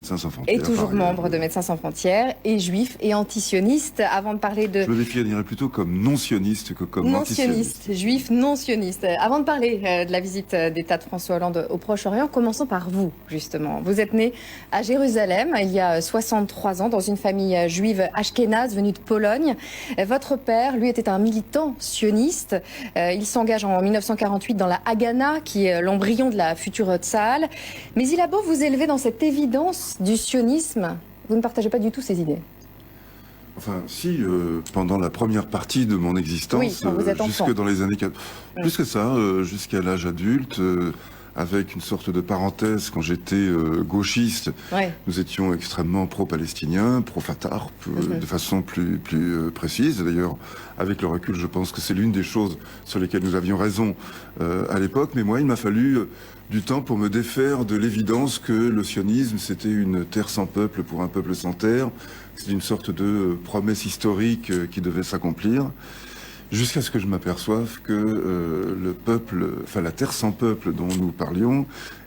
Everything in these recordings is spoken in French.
Médecins sans frontières. Et toujours membre de Médecins sans frontières, et juif et antisioniste. Avant de parler de... Je me définirais plutôt comme non-sioniste que comme antisioniste. Juif non-sioniste. Avant de parler de la visite d'État de François Hollande au Proche-Orient, commençons par vous, justement. Vous êtes né à Jérusalem, il y a 63 ans, dans une famille juive ashkénaze venue de Pologne. Votre père, lui, était un militant sioniste. Il s'engage en 1948 dans la Haganah, qui est l'embryon de la future Tsahal. Mais il a beau vous élever dans cette évidence du sionisme, vous ne partagez pas du tout ces idées. Enfin, si, pendant la première partie de mon existence, oui, jusque dans les années... Plus que ça, jusqu'à l'âge adulte, avec une sorte de parenthèse, quand j'étais gauchiste, nous étions extrêmement pro-palestiniens, pro-Fatah, de façon plus précise. D'ailleurs, avec le recul, je pense que c'est l'une des choses sur lesquelles nous avions raison à l'époque. Mais moi, il m'a fallu du temps pour me défaire de l'évidence que le sionisme, c'était une terre sans peuple pour un peuple sans terre. C'est une sorte de promesse historique qui devait s'accomplir. Jusqu'à ce que je m'aperçoive que le peuple, enfin la terre sans peuple dont nous parlions,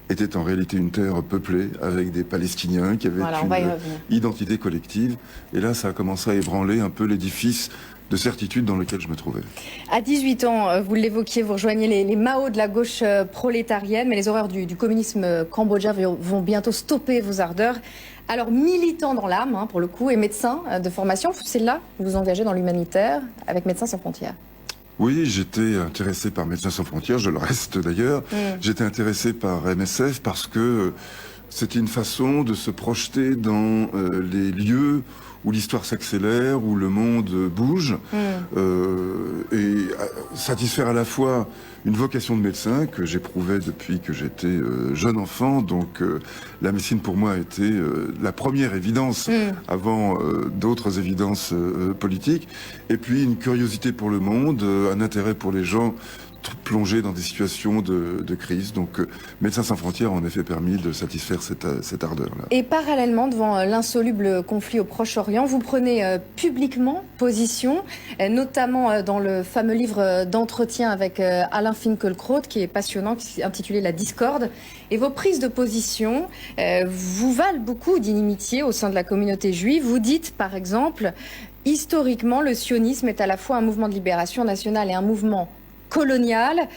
était en réalité une terre peuplée avec des Palestiniens qui avaient une identité collective. Et là, ça a commencé à ébranler un peu l'édifice de certitude dans lequel je me trouvais. À 18 ans, vous l'évoquiez, vous rejoignez les Mao de la gauche prolétarienne, mais les horreurs du communisme cambodgien vont bientôt stopper vos ardeurs. Alors, militant dans l'âme, pour le coup, et médecin de formation, c'est là que vous vous engagez dans l'humanitaire avec Médecins sans frontières. Oui, j'étais intéressé par Médecins sans frontières, je le reste d'ailleurs. J'étais intéressé par MSF parce que c'était une façon de se projeter dans les lieux où l'histoire s'accélère, où le monde bouge, et satisfaire à la fois une vocation de médecin que j'éprouvais depuis que j'étais jeune enfant. Donc la médecine pour moi a été la première évidence avant d'autres évidences politiques. Et puis une curiosité pour le monde, un intérêt pour les gens plongés dans des situations de crise. Donc Médecins sans frontières a en effet permis de satisfaire cette ardeur-là. Et parallèlement, devant l'insoluble conflit au Proche-Orient, vous prenez publiquement position, notamment dans le fameux livre d'entretien avec Alain Finkielkraut, qui est passionnant, qui est intitulé La Discorde. Et vos prises de position vous valent beaucoup d'inimitié au sein de la communauté juive. Vous dites, par exemple, historiquement, le sionisme est à la fois un mouvement de libération nationale et un mouvement colonial.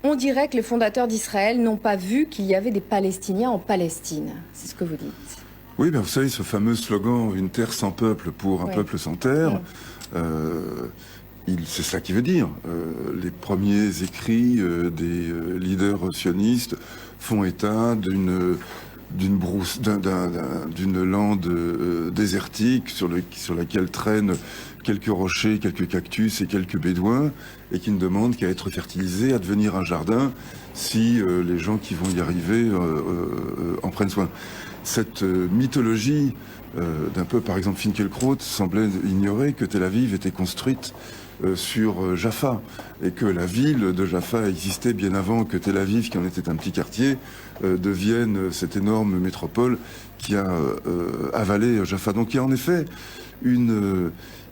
On dirait que les fondateurs d'Israël n'ont pas vu qu'il y avait des Palestiniens en Palestine. C'est ce que vous dites. Oui, ben vous savez, ce fameux slogan « Une terre sans peuple pour un peuple sans terre », c'est ça qui veut dire. Les premiers écrits des leaders sionistes font état d'une lande désertique sur laquelle traînent quelques rochers, quelques cactus et quelques bédouins, et qui ne demandent qu'à être fertilisés, à devenir un jardin, si les gens qui vont y arriver en prennent soin. Cette mythologie d'un peu, par exemple, Finkielkraut semblait ignorer que Tel Aviv était construite sur Jaffa, et que la ville de Jaffa existait bien avant que Tel Aviv, qui en était un petit quartier, devienne cette énorme métropole qui a avalé Jaffa. Donc il y a en effet une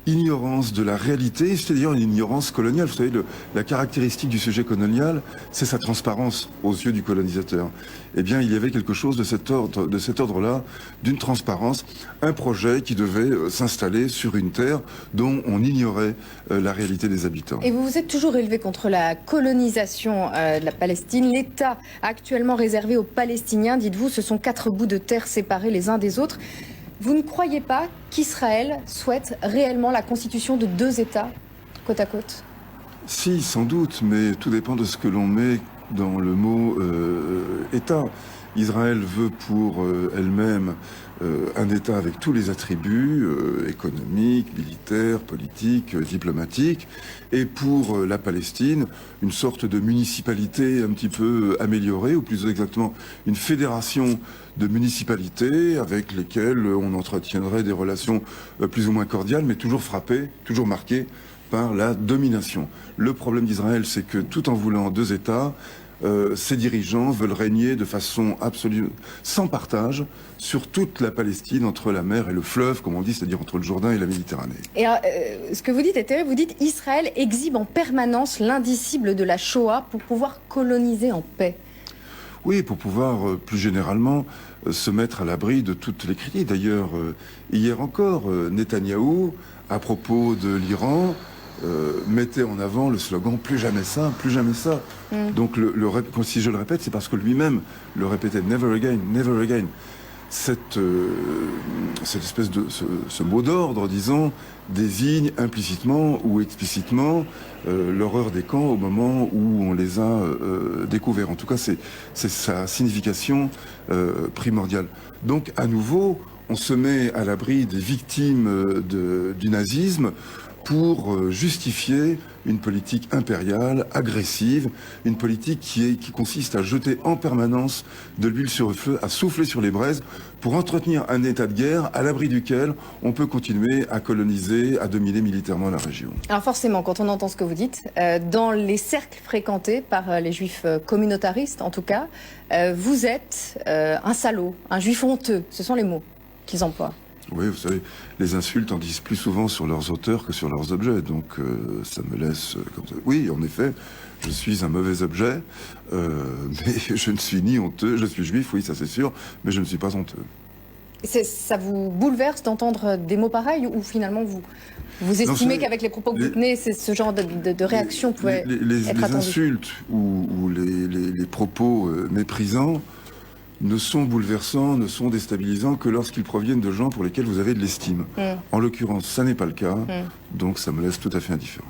ignorance de la réalité, c'est-à-dire une ignorance coloniale. Vous savez, la caractéristique du sujet colonial, c'est sa transparence aux yeux du colonisateur. Eh bien, il y avait quelque chose de cet ordre-là, d'une transparence, un projet qui devait s'installer sur une terre dont on ignorait la réalité des habitants. Et vous vous êtes toujours élevé contre la colonisation de la Palestine. L'État actuellement réservé aux Palestiniens, dites-vous, ce sont 4 bouts de terre séparés les uns des autres. Vous ne croyez pas qu'Israël souhaite réellement la constitution de 2 États côte à côte? Si, sans doute, mais tout dépend de ce que l'on met dans le mot État. Israël veut pour elle-même un État avec tous les attributs économiques, militaires, politiques, diplomatiques, et pour la Palestine, une sorte de municipalité un petit peu améliorée, ou plus exactement une fédération de municipalités avec lesquelles on entretiendrait des relations plus ou moins cordiales, mais toujours frappées, toujours marquées par la domination. Le problème d'Israël, c'est que tout en voulant 2 États, ces dirigeants veulent régner de façon absolue, sans partage, sur toute la Palestine, entre la mer et le fleuve, comme on dit, c'est-à-dire entre le Jourdain et la Méditerranée. Et ce que vous dites est terrible. Vous dites Israël exhibe en permanence l'indicible de la Shoah pour pouvoir coloniser en paix. Oui, pour pouvoir plus généralement se mettre à l'abri de toutes les critiques. D'ailleurs, hier encore, Netanyahou, à propos de l'Iran, mettait en avant le slogan « plus jamais ça, plus jamais ça ». Donc, si je le répète, c'est parce que lui-même le répétait « never again, never again ». Cette espèce de ce mot d'ordre, disons, désigne implicitement ou explicitement l'horreur des camps au moment où on les a découverts. En tout cas, c'est sa signification primordiale. Donc, à nouveau, on se met à l'abri des victimes du nazisme pour justifier une politique impériale, agressive, une politique qui consiste à jeter en permanence de l'huile sur le feu, à souffler sur les braises, pour entretenir un état de guerre à l'abri duquel on peut continuer à coloniser, à dominer militairement la région. Alors forcément, quand on entend ce que vous dites, dans les cercles fréquentés par les juifs communautaristes, en tout cas, vous êtes un salaud, un juif honteux, ce sont les mots qu'ils emploient. Oui, vous savez, les insultes en disent plus souvent sur leurs auteurs que sur leurs objets, donc ça me laisse comme ça. Oui, en effet, je suis un mauvais objet, mais je ne suis ni honteux, je suis juif, oui, ça c'est sûr, mais je ne suis pas honteux. Ça vous bouleverse d'entendre des mots pareils, ou finalement vous estimez qu'avec les propos que vous tenez, ce genre de réaction pouvait être les attendue? insultes ou les propos méprisants ne sont bouleversants, ne sont déstabilisants que lorsqu'ils proviennent de gens pour lesquels vous avez de l'estime. En l'occurrence, ça n'est pas le cas, donc ça me laisse tout à fait indifférent.